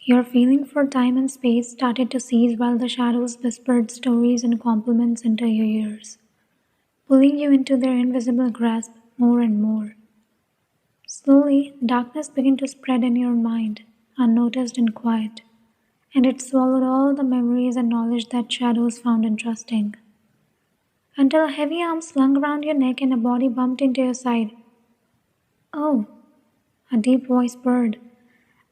Your feeling for time and space started to cease while the shadows whispered stories and compliments into your ears, pulling you into their invisible grasp more and more. Slowly, darkness began to spread in your mind, unnoticed and quiet, and it swallowed all the memories and knowledge that shadows found interesting. Until a heavy arm slung around your neck and a body bumped into your side. Oh, a deep voice purred,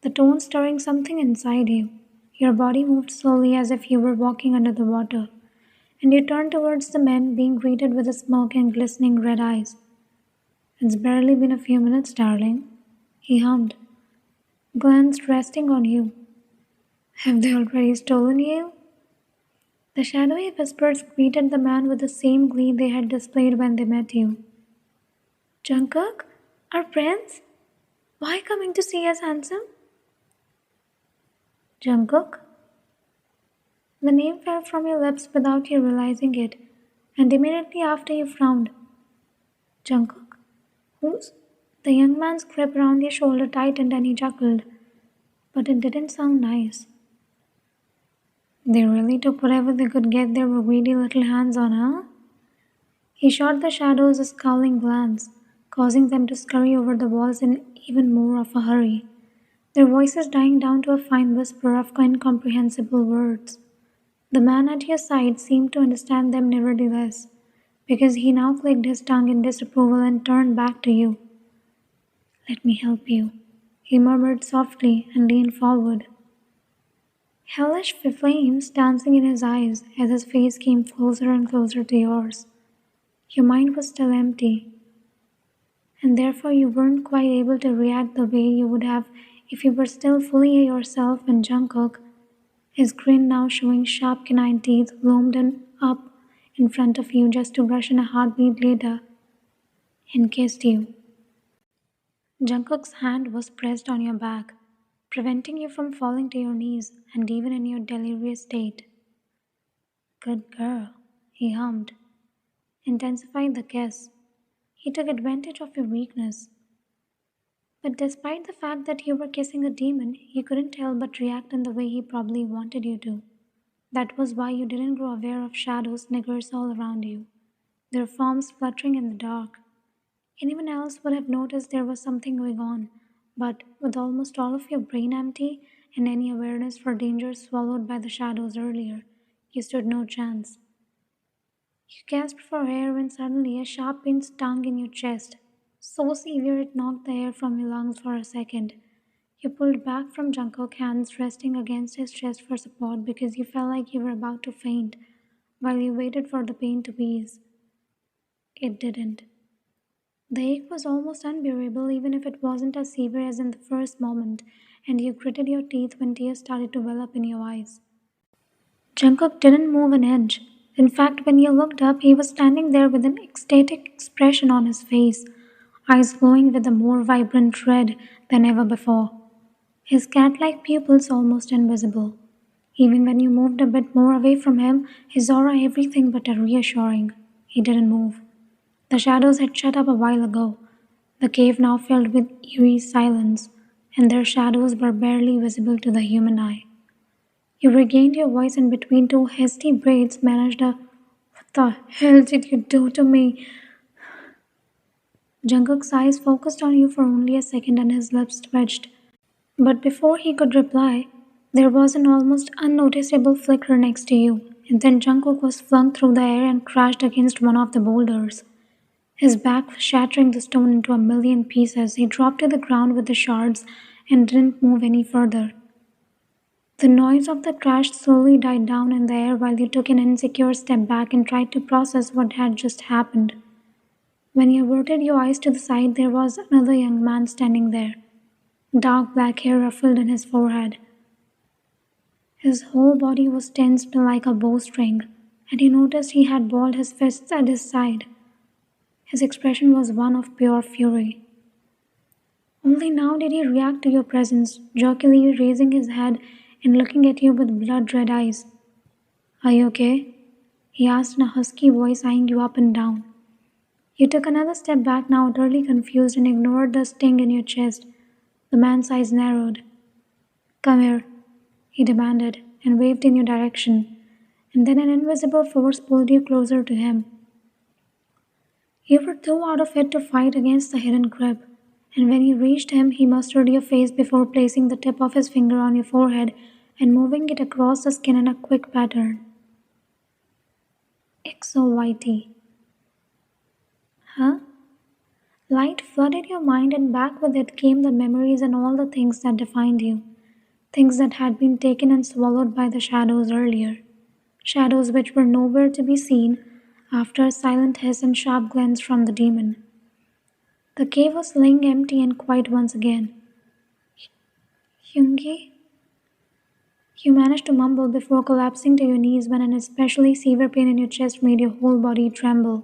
the tone stirring something inside you. Your body moved slowly as if you were walking under the water, and you turned towards the man, being greeted with a smoke and glistening red eyes. It's barely been a few minutes, darling, he hummed, glance resting on you. Have they already stolen you? The shadowy whispers greeted the man with the same glee they had displayed when they met you. Jungkook? Our friends? Why coming to see us, handsome? Jungkook? The name fell from your lips without you realizing it, and immediately after you frowned. Jungkook? Who's? The young man's grip around your shoulder tightened and he chuckled, but it didn't sound nice. They really took whatever they could get their greedy little hands on, huh? He shot the shadows a scowling glance, causing them to scurry over the walls in even more of a hurry, their voices dying down to a fine whisper of incomprehensible words. The man at your side seemed to understand them nevertheless, because he now clicked his tongue in disapproval and turned back to you. Let me help you, he murmured softly and leaned forward, hellish flames dancing in his eyes as his face came closer and closer to yours. Your mind was still empty, and therefore you weren't quite able to react the way you would have if you were still fully yourself when Jungkook, his grin now showing sharp canine teeth, loomed up in front of you just to rush in a heartbeat later and kissed you. Jungkook's hand was pressed on your back, preventing you from falling to your knees and even in your delirious state. Good girl, he hummed, intensifying the kiss. He took advantage of your weakness. But despite the fact that you were kissing a demon, you couldn't help but react in the way he probably wanted you to. That was why you didn't grow aware of shadows niggers all around you, their forms fluttering in the dark. Anyone else would have noticed there was something going on, but with almost all of your brain empty and any awareness for danger swallowed by the shadows earlier, you stood no chance. You gasped for air when suddenly a sharp pain stung in your chest, so severe it knocked the air from your lungs for a second. You pulled back from Jungkook's hands resting against his chest for support because you felt like you were about to faint while you waited for the pain to ease. It didn't. The ache was almost unbearable even if it wasn't as severe as in the first moment, and you gritted your teeth when tears started to well up in your eyes. Jungkook didn't move an inch. In fact, when you looked up, he was standing there with an ecstatic expression on his face, eyes glowing with a more vibrant red than ever before, his cat-like pupils almost invisible. Even when you moved a bit more away from him, his aura everything but a reassuring. He didn't move. The shadows had shut up a while ago, the cave now filled with eerie silence, and their shadows were barely visible to the human eye. You regained your voice and between two hasty breaths managed a "What the hell did you do to me?" Jungkook's eyes focused on you for only a second and his lips twitched. But before he could reply, there was an almost unnoticeable flicker next to you, and then Jungkook was flung through the air and crashed against one of the boulders. His back shattering the stone into a million pieces, he dropped to the ground with the shards and didn't move any further. The noise of the crash slowly died down in the air while you took an insecure step back and tried to process what had just happened. When you averted your eyes to the side, there was another young man standing there, dark black hair ruffled in his forehead. His whole body was tensed like a bowstring, and he noticed he had balled his fists at his side. His expression was one of pure fury. Only now did he react to your presence, jerkily raising his head and looking at you with blood-red eyes. Are you okay? He asked in a husky voice, eyeing you up and down. You took another step back, now utterly confused, and ignored the sting in your chest. The man's eyes narrowed. Come here, he demanded, and waved in your direction, and then an invisible force pulled you closer to him. You were too out of it to fight against the hidden grip, and when you reached him, he mustered your face before placing the tip of his finger on your forehead and moving it across the skin in a quick pattern. XOYT. Huh? Light flooded your mind, and back with it came the memories and all the things that defined you. Things that had been taken and swallowed by the shadows earlier. Shadows which were nowhere to be seen after a silent hiss and sharp glance from the demon. The cave was lying empty and quiet once again. Hyungi? You managed to mumble before collapsing to your knees when an especially severe pain in your chest made your whole body tremble.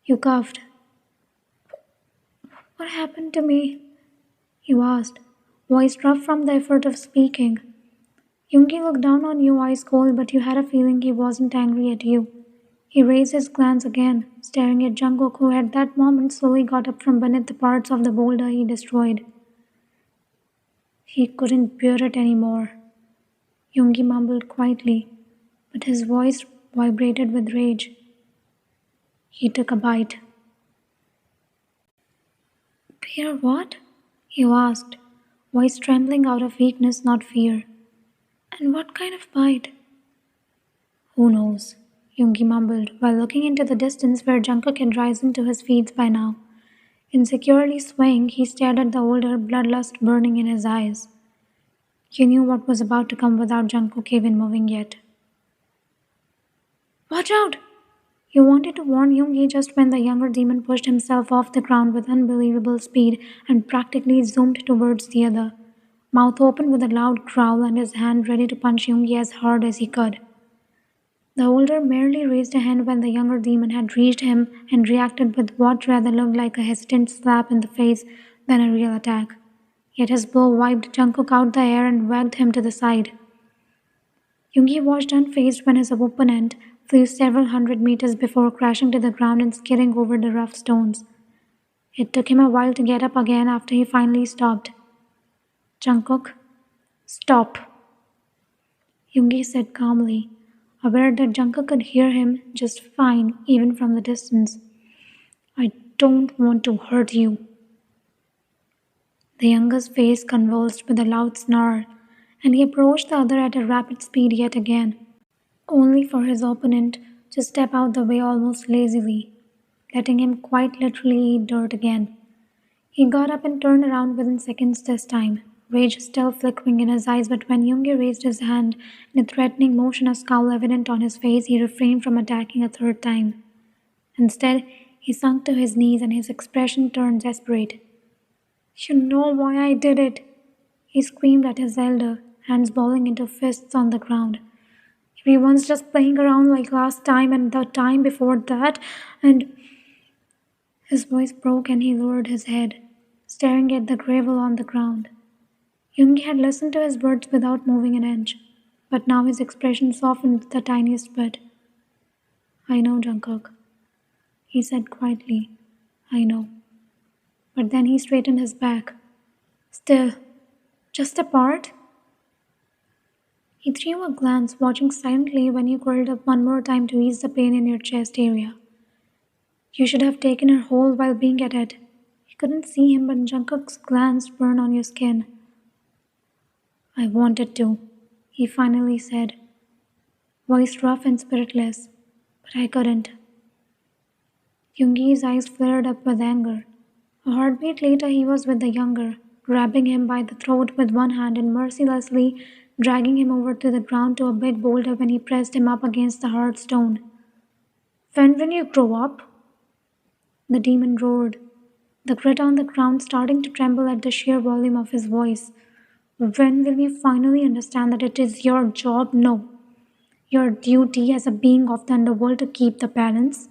You coughed. What happened to me? You asked, voice rough from the effort of speaking. Yoongi looked down on you, ice cold, but you had a feeling he wasn't angry at you. He raised his glance again, staring at Jungkook, who at that moment slowly got up from beneath the parts of the boulder he destroyed. He couldn't bear it anymore. Yoongi mumbled quietly, but his voice vibrated with rage. He took a bite. Bear what? You asked, voice trembling out of weakness, not fear. And what kind of bite? Who knows? Yoongi mumbled, while looking into the distance where Jungkook had risen to his feet by now. Insecurely swaying, he stared at the older, bloodlust burning in his eyes. You knew what was about to come without Jungkook even moving yet. Watch out! You wanted to warn Yoongi just when the younger demon pushed himself off the ground with unbelievable speed and practically zoomed towards the other, mouth open with a loud growl and his hand ready to punch Yoongi as hard as he could. The older merely raised a hand when the younger demon had reached him and reacted with what rather looked like a hesitant slap in the face than a real attack. Yet his blow wiped Jungkook out the air and wagged him to the side. Yoongi watched unfazed when his opponent flew several hundred meters before crashing to the ground and skidding over the rough stones. It took him a while to get up again after he finally stopped. Jungkook, stop, Yoongi said calmly, aware that Jungkook could hear him just fine even from the distance. I don't want to hurt you. The younger's face convulsed with a loud snarl, and he approached the other at a rapid speed yet again, only for his opponent to step out the way almost lazily, letting him quite literally eat dirt again. He got up and turned around within seconds this time, rage still flickering in his eyes, but when Yoongi raised his hand in a threatening motion, a scowl evident on his face, he refrained from attacking a third time. Instead, he sunk to his knees and his expression turned desperate. You know why I did it, he screamed at his elder, hands balling into fists on the ground. Everyone's just playing around like last time and the time before that, and his voice broke and he lowered his head, staring at the gravel on the ground. Yoongi had listened to his words without moving an inch, but now his expression softened the tiniest bit. I know, Jungkook, he said quietly. I know. But then he straightened his back. Still, just a part? He threw a glance, watching silently when you curled up one more time to ease the pain in your chest area. You should have taken her whole while being at it. You couldn't see him, but Jungkook's glance burned on your skin. I wanted to, he finally said, voice rough and spiritless, but I couldn't. Yoongi's eyes flared up with anger. A heartbeat later, he was with the younger, grabbing him by the throat with one hand and mercilessly dragging him over to the ground to a big boulder when he pressed him up against the hard stone. When will you grow up? The demon roared, the grit on the ground starting to tremble at the sheer volume of his voice. When will you finally understand that it is your job? No, your duty as a being of the underworld to keep the balance?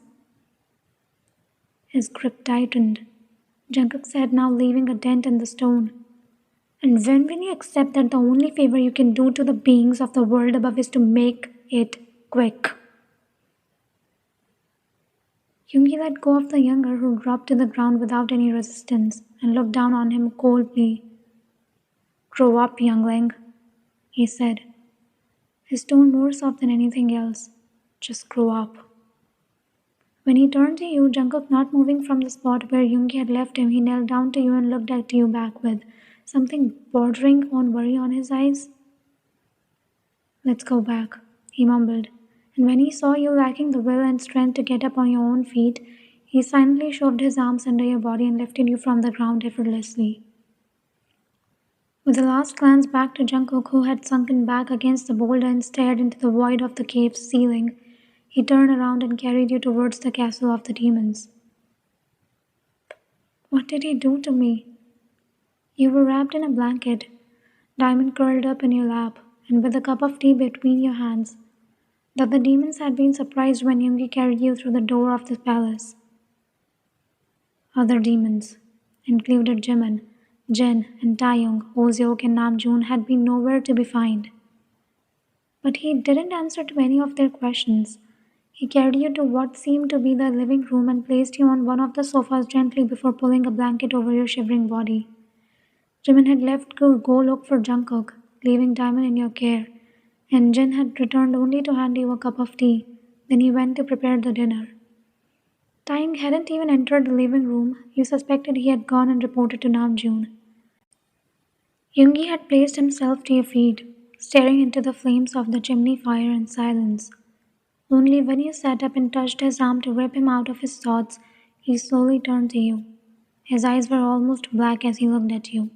His grip tightened. Jungkook said, now leaving a dent in the stone. And when will you accept that the only favor you can do to the beings of the world above is to make it quick? Yoongi let go of the younger, who dropped to the ground without any resistance, and looked down on him coldly. Grow up, youngling, he said, his tone more soft than anything else. Just grow up. When he turned to you, Jungkook not moving from the spot where Yoongi had left him, he knelt down to you and looked at you back with something bordering on worry on his eyes. Let's go back, he mumbled, and when he saw you lacking the will and strength to get up on your own feet, he silently shoved his arms under your body and lifted you from the ground effortlessly. With a last glance back to Jungkook, who had sunken back against the boulder and stared into the void of the cave's ceiling, he turned around and carried you towards the castle of the demons. What did he do to me? You were wrapped in a blanket, Diamond curled up in your lap, and with a cup of tea between your hands. That the demons had been surprised when Yoongi carried you through the door of the palace. Other demons, included Jimin, Jin, and Taeyong, Hoseok, and Namjoon, had been nowhere to be found. But he didn't answer to any of their questions. He carried you to what seemed to be the living room and placed you on one of the sofas gently before pulling a blanket over your shivering body. Jimin had left to go look for Jungkook, leaving Diamond in your care, and Jin had returned only to hand you a cup of tea. Then he went to prepare the dinner. Taeyong hadn't even entered the living room. You suspected he had gone and reported to Namjoon. Yoongi had placed himself to your feet, staring into the flames of the chimney fire in silence. Only when you sat up and touched his arm to rip him out of his thoughts, he slowly turned to you. His eyes were almost black as he looked at you.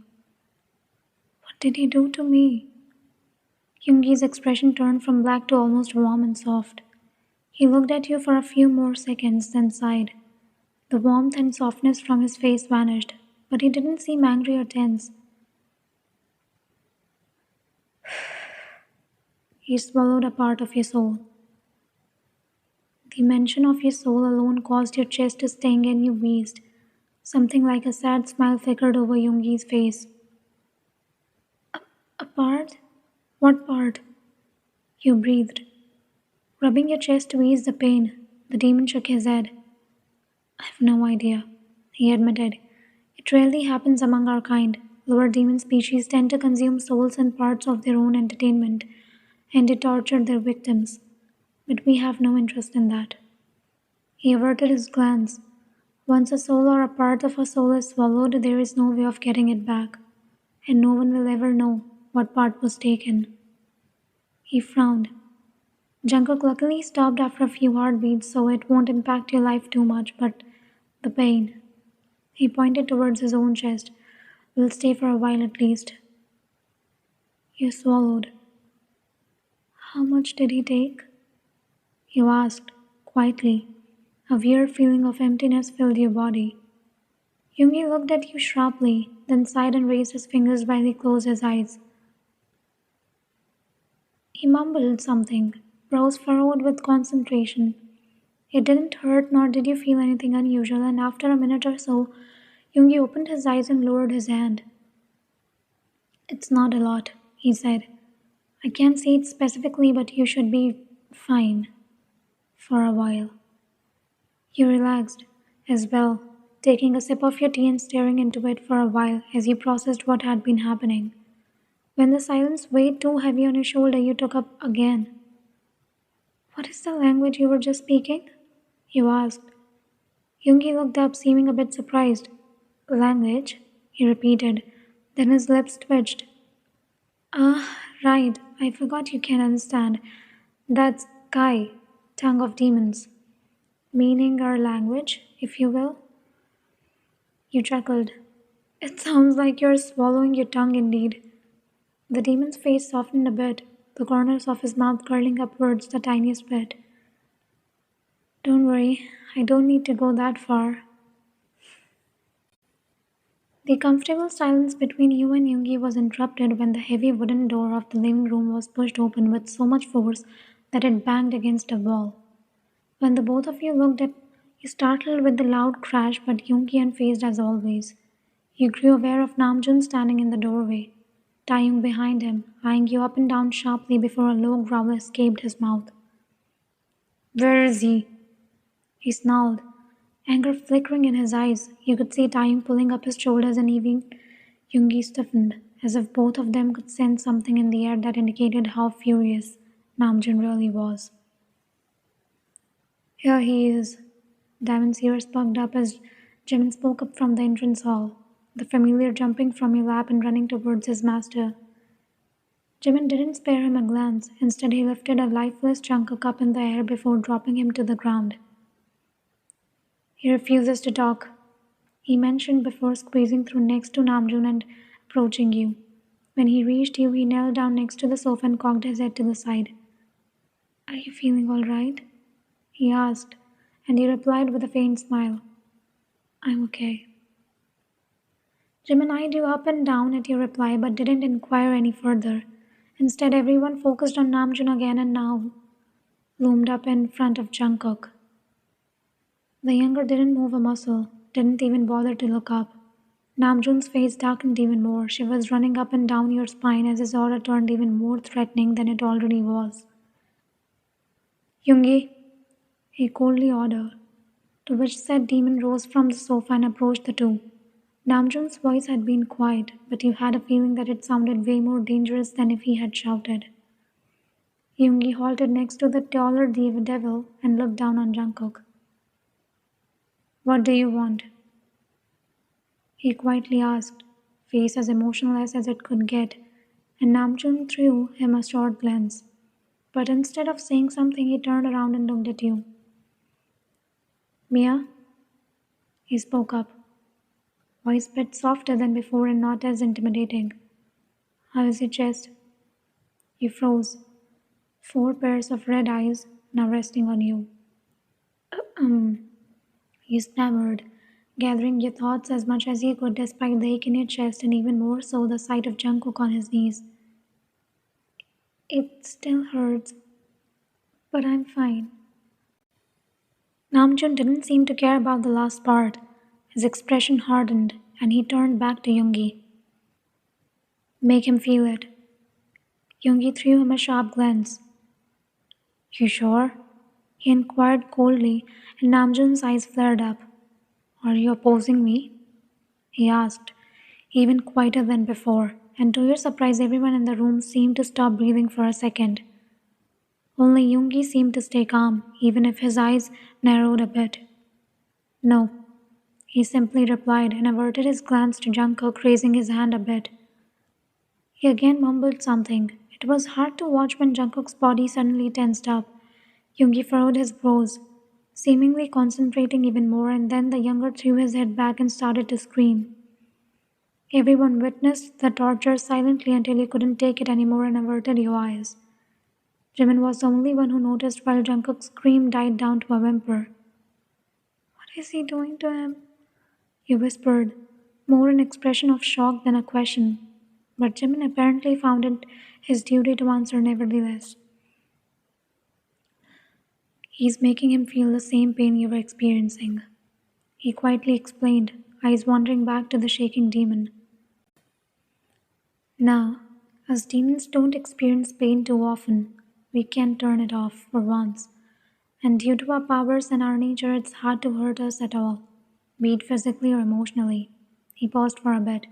What did he do to me? Yoongi's expression turned from black to almost warm and soft. He looked at you for a few more seconds, then sighed. The warmth and softness from his face vanished, but he didn't seem angry or tense. He swallowed a part of your soul. The mention of your soul alone caused your chest to sting and you wheezed. Something like a sad smile flickered over Yoongi's face. A part? What part? You breathed. Rubbing your chest to ease the pain, the demon shook his head. I have no idea, he admitted. It rarely happens among our kind. Lower demon species tend to consume souls and parts of their own entertainment, and they torture their victims. But we have no interest in that. He averted his glance. Once a soul or a part of a soul is swallowed, there is no way of getting it back, and no one will ever know what part was taken. He frowned. Jungkook luckily stopped after a few heartbeats, so it won't impact your life too much, but the pain. He pointed towards his own chest. Will stay for a while at least. You swallowed. How much did he take? You asked, quietly. A weird feeling of emptiness filled your body. Yoongi looked at you sharply, then sighed and raised his fingers while he closed his eyes. He mumbled something, brows furrowed with concentration. It didn't hurt nor did you feel anything unusual, and after a minute or so, Yoongi opened his eyes and lowered his hand. It's not a lot, he said. I can't say it specifically, but you should be fine. For a while. You relaxed, as well, taking a sip of your tea and staring into it for a while as you processed what had been happening. When the silence weighed too heavy on your shoulder, you took up again. What is the language you were just speaking? You asked. Yoongi looked up, seeming a bit surprised. Language? He repeated. Then his lips twitched. Ah, right. I forgot you can understand. That's Kai, tongue of demons. Meaning our language, if you will. You chuckled. It sounds like you're swallowing your tongue indeed. The demon's face softened a bit, the corners of his mouth curling upwards the tiniest bit. Don't worry, I don't need to go that far. The comfortable silence between you and Yoongi was interrupted when the heavy wooden door of the living room was pushed open with so much force that it banged against a wall. When the both of you looked up, you startled with the loud crash, but Yoongi unfazed as always. You grew aware of Namjoon standing in the doorway, Taeyong behind him, eyeing you up and down sharply before a low growl escaped his mouth. Where is he? He snarled, anger flickering in his eyes. You could see Taeyong pulling up his shoulders and even Yoongi stiffened, as if both of them could sense something in the air that indicated how furious Namjoon really was. Here he is. Damon's ears perked up as Jimin spoke up from the entrance hall, the familiar jumping from your lap and running towards his master. Jimin didn't spare him a glance. Instead, he lifted a lifeless Jungkook up in the air before dropping him to the ground. He refuses to talk, he mentioned before squeezing through next to Namjoon and approaching you. When he reached you, he knelt down next to the sofa and cocked his head to the side. Are you feeling all right? He asked, and he replied with a faint smile. I'm okay. Jimin eyed you up and down at your reply but didn't inquire any further. Instead, everyone focused on Namjoon again and now loomed up in front of Jungkook. The younger didn't move a muscle, didn't even bother to look up. Namjoon's face darkened even more, shivers running up and down your spine as his aura turned even more threatening than it already was. Yoongi, he coldly ordered, to which said demon rose from the sofa and approached the two. Namjoon's voice had been quiet, but you had a feeling that it sounded way more dangerous than if he had shouted. Yoongi halted next to the taller devil and looked down on Jungkook. What do you want? He quietly asked, face as emotionless as it could get, and Namjoon threw him a short glance. But instead of saying something, he turned around and looked at you. Mia? He spoke up, voice a bit softer than before and not as intimidating. How is your chest? You froze, 4 pairs of red eyes now resting on you. He stammered, gathering your thoughts as much as he could despite the ache in your chest and even more so the sight of Jungkook on his knees. It still hurts, but I'm fine. Namjoon didn't seem to care about the last part. His expression hardened, and he turned back to Yoongi. Make him feel it. Yoongi threw him a sharp glance. You sure? He inquired coldly, and Namjoon's eyes flared up. Are you opposing me? He asked, even quieter than before, and to your surprise everyone in the room seemed to stop breathing for a second. Only Yoongi seemed to stay calm, even if his eyes narrowed a bit. No, he simply replied and averted his glance to Jungkook, raising his hand a bit. He again mumbled something. It was hard to watch when Jungkook's body suddenly tensed up. Yoongi furrowed his brows, seemingly concentrating even more, and then the younger threw his head back and started to scream. Everyone witnessed the torture silently until he couldn't take it anymore and averted your eyes. Jimin was the only one who noticed while Jungkook's scream died down to a whimper. What is he doing to him? You whispered, more an expression of shock than a question. But Jimin apparently found it his duty to answer nevertheless. He's making him feel the same pain you were experiencing. He quietly explained, eyes wandering back to the shaking demon. Now, as demons don't experience pain too often, we can turn it off for once. And due to our powers and our nature, it's hard to hurt us at all, be it physically or emotionally. He paused for a bit.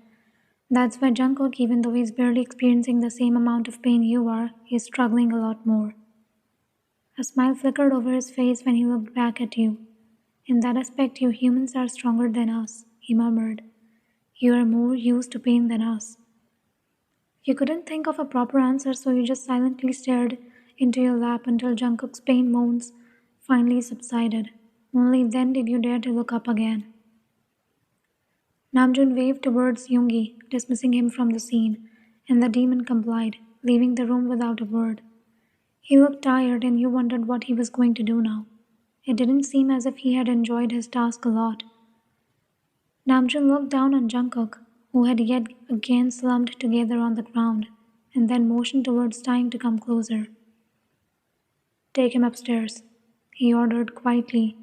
That's why Jungkook, even though he's barely experiencing the same amount of pain you are, he's struggling a lot more. A smile flickered over his face when he looked back at you. In that aspect, you humans are stronger than us, he murmured. You are more used to pain than us. You couldn't think of a proper answer, so you just silently stared into your lap until Jungkook's pain moans finally subsided. Only then did you dare to look up again. Namjoon waved towards Yoongi, dismissing him from the scene, and the demon complied, leaving the room without a word. He looked tired, and you wondered what he was going to do now. It didn't seem as if he had enjoyed his task a lot. Namjoon looked down on Jungkook, who had yet again slumped together on the ground, and then motioned towards Tying to come closer. Take him upstairs, he ordered quietly.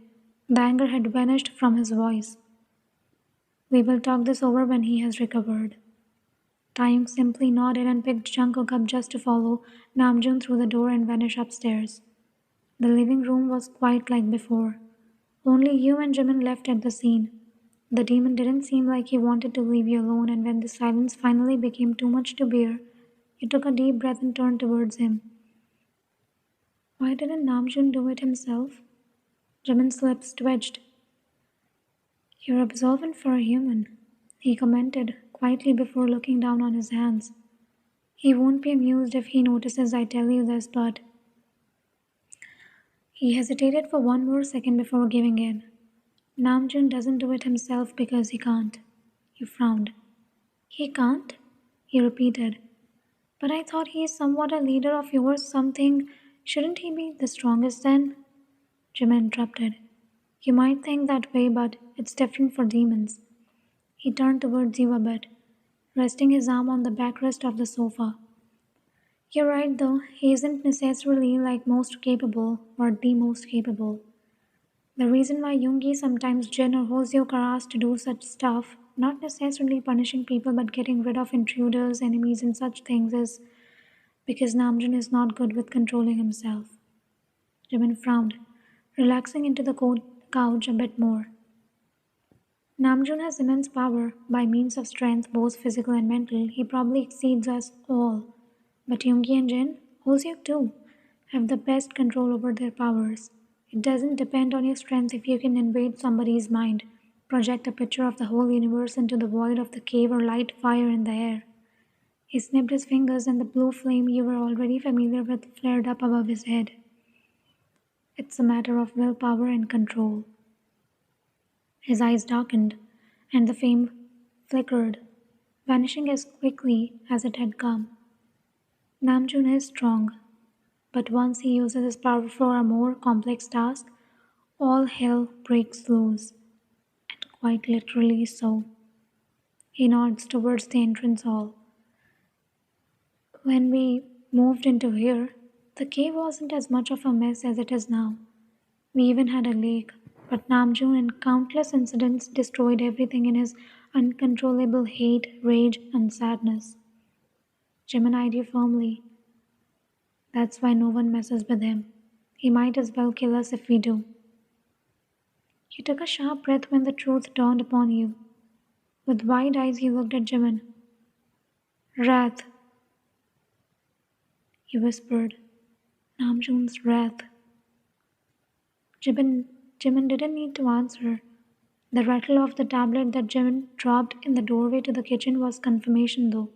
The anger had vanished from his voice. We will talk this over when he has recovered. Tying simply nodded and picked Jungkook up just to follow Namjoon through the door and vanish upstairs. The living room was quiet like before. Only you and Jimin left at the scene. The demon didn't seem like he wanted to leave you alone, and when the silence finally became too much to bear, you took a deep breath and turned towards him. Why didn't Namjoon do it himself? Jimin's lips twitched. You're observant for a human, he commented quietly before looking down on his hands. He won't be amused if he notices I tell you this, but he hesitated for one more second before giving in. Namjoon doesn't do it himself because he can't. You frowned. He can't? He repeated. But I thought he is somewhat a leader of yours, something. Shouldn't he be the strongest then? Jim interrupted. You might think that way, but it's different for demons. He turned towards you a bit, resting his arm on the backrest of the sofa. You're right, though, he isn't necessarily like most capable or the most capable. The reason why Yoongi sometimes Jin or Hoseok are asked to do such stuff, not necessarily punishing people but getting rid of intruders, enemies, and such things, is because Namjoon is not good with controlling himself. Jimin frowned, relaxing into the couch a bit more. Namjoon has immense power by means of strength, both physical and mental. He probably exceeds us all. But Yoongi and Jin, Hoseok too, have the best control over their powers. It doesn't depend on your strength if you can invade somebody's mind, project a picture of the whole universe into the void of the cave, or light fire in the air. He snipped his fingers and the blue flame you were already familiar with flared up above his head. It's a matter of willpower and control. His eyes darkened, and the flame flickered, vanishing as quickly as it had come. Namjoon is strong, but once he uses his power for a more complex task, all hell breaks loose, and quite literally so. He nods towards the entrance hall. When we moved into here, the cave wasn't as much of a mess as it is now. We even had a lake, but Namjoon and countless incidents destroyed everything in his uncontrollable hate, rage, and sadness. Jimin eyed you firmly. That's why no one messes with him. He might as well kill us if we do. You took a sharp breath when the truth dawned upon you. With wide eyes you looked at Jimin. Wrath, he whispered. Namjoon's wrath. Jimin didn't need to answer. The rattle of the tablet that Jimin dropped in the doorway to the kitchen was confirmation, though.